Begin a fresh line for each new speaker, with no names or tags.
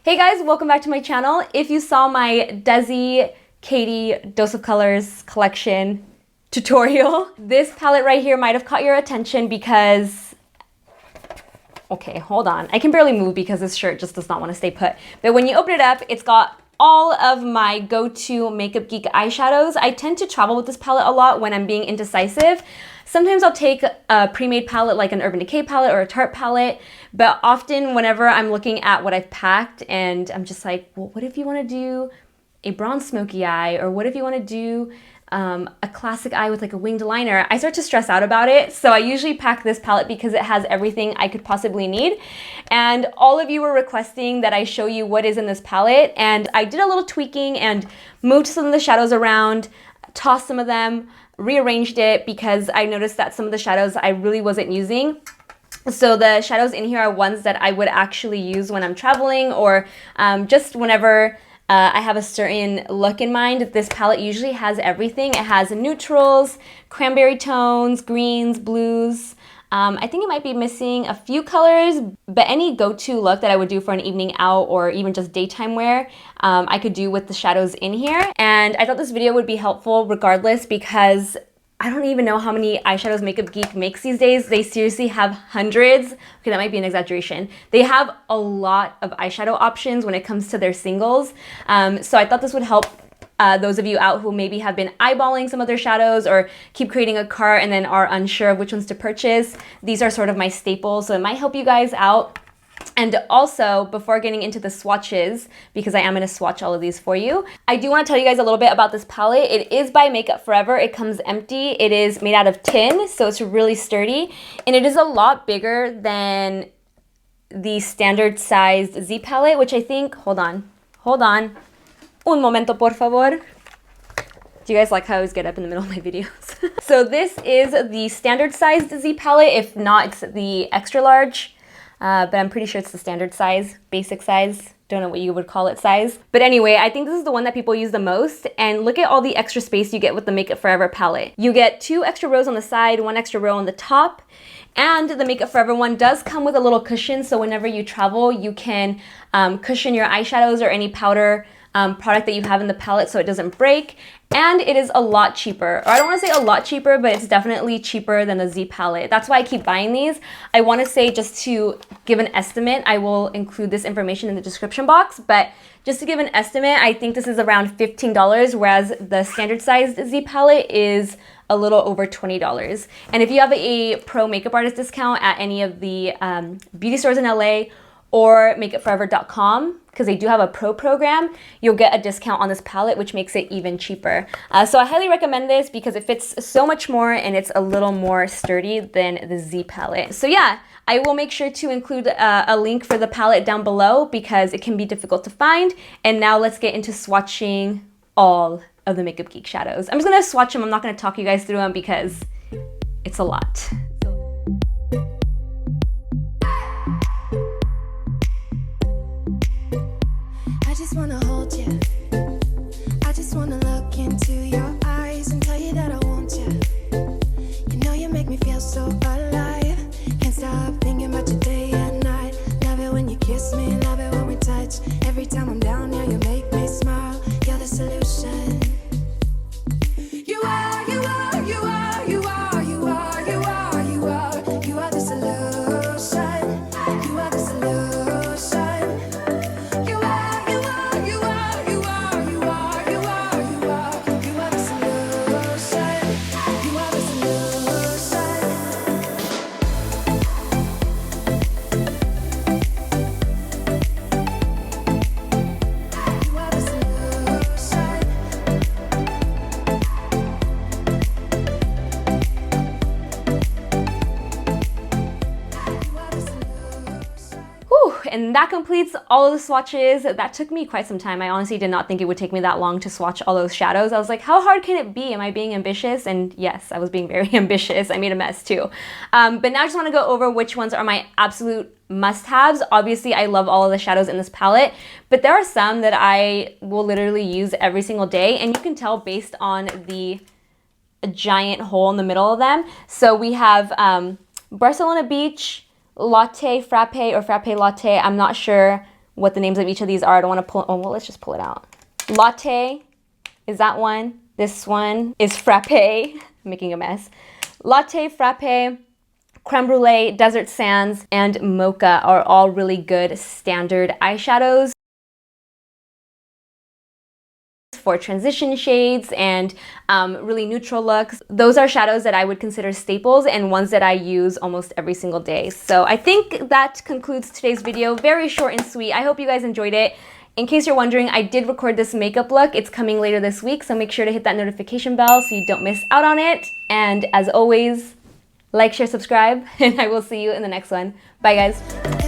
Hey guys, welcome back to my channel. If you saw my Desi Katie Dose of Colors collection tutorial, this palette right here might have caught your attention because, okay, hold on. I can barely move because this shirt just does not want to stay put. But when you open it up, it's got all of my go-to Makeup Geek eyeshadows. I tend to travel with this palette a lot when I'm being indecisive. Sometimes I'll take a pre-made palette like an Urban Decay palette or a Tarte palette, but often whenever I'm looking at what I've packed and I'm just like, well, what if you want to do a bronze smoky eye, or what if you want to do a classic eye with like a winged liner, I start to stress out about it. So I usually pack this palette because it has everything I could possibly need. And all of you were requesting that I show you what is in this palette, and I did a little tweaking and moved some of the shadows around, tossed some of them, rearranged it because I noticed that some of the shadows I really wasn't using. So the shadows in here are ones that I would actually use when I'm traveling or just whenever I have a certain look in mind. This palette usually has everything. It has neutrals, cranberry tones, greens, blues. I think it might be missing a few colors, but any go-to look that I would do for an evening out or even just daytime wear, I could do with the shadows in here. And I thought this video would be helpful regardless because I don't even know how many eyeshadows Makeup Geek makes these days. They seriously have hundreds. Okay, that might be an exaggeration. They have a lot of eyeshadow options when it comes to their singles. So I thought this would help those of you out who maybe have been eyeballing some of their shadows or keep creating a cart and then are unsure of which ones to purchase. These are sort of my staples, so it might help you guys out. And also, before getting into the swatches, because I am going to swatch all of these for you, I do want to tell you guys a little bit about this palette. It is by Makeup Forever. It comes empty. It is made out of tin, so it's really sturdy. And it is a lot bigger than the standard sized Z palette, which I think, hold on. Un momento, por favor. Do you guys like how I always get up in the middle of my videos? So this is the standard sized Z palette. If not, it's the extra large. But I'm pretty sure it's the standard size, basic size. Don't know what you would call it size. But anyway, I think this is the one that people use the most. And look at all the extra space you get with the Makeup Forever palette. You get 2 extra rows on the side, 1 extra row on the top. And the Makeup Forever one does come with a little cushion, so whenever you travel, you can cushion your eyeshadows or any powder product that you have in the palette so it doesn't break. And it is a lot cheaper. Or I don't want to say a lot cheaper, but it's definitely cheaper than the Z palette. That's why I keep buying these. I want to say, just to give an estimate, I will include this information in the description box, but just to give an estimate, I think this is around $15, whereas the standard sized Z palette is a little over $20. And if you have a pro makeup artist discount at any of the beauty stores in LA or makeupforever.com, because they do have a pro program, you'll get a discount on this palette, which makes it even cheaper. So I highly recommend this because it fits so much more and it's a little more sturdy than the Z palette. So yeah, I will make sure to include a link for the palette down below because it can be difficult to find. And now let's get into swatching all of the Makeup Geek shadows. I'm just gonna swatch them. I'm not gonna talk you guys through them because it's a lot.
I just wanna hold you. I just wanna look into your eyes and tell you that I want you. You know you make me feel so alive. Can't stop thinking about you day and night. Love it when you kiss me, love it when we touch. Every time I'm down here, you make me smile. You're the solution. You are, you are, you are, you are, you are, you are, you are. You are the solution. You are the solution. You are, you are, you are, you are, you are, you are, you are. You are the solution. You are the solution. You are the solution.
Whew, and that completes all of the swatches. That took me quite some time. I honestly did not think it would take me that long to swatch all those shadows. I was like, how hard can it be? Am I being ambitious? And yes, I was being very ambitious. I made a mess too. But now I just want to go over which ones are my absolute must-haves. Obviously, I love all of the shadows in this palette, but there are some that I will literally use every single day, and you can tell based on the giant hole in the middle of them. So we have Barcelona Beach, Latte Frappe or Frappe Latte. I'm not sure what the names of each of these are. I don't want to pull, oh, well, let's just pull it out. Latte is that one. This one is Frappe. I'm making a mess. Latte, Frappe, Creme Brulee, Desert Sands, and Mocha are all really good standard eyeshadows for transition shades and really neutral looks. Those are shadows that I would consider staples and ones that I use almost every single day. So I think that concludes today's video. Very short and sweet. I hope you guys enjoyed it. In case you're wondering, I did record this makeup look. It's coming later this week, so make sure to hit that notification bell so you don't miss out on it. And as always, like, share, subscribe, and I will see you in the next one. Bye, guys.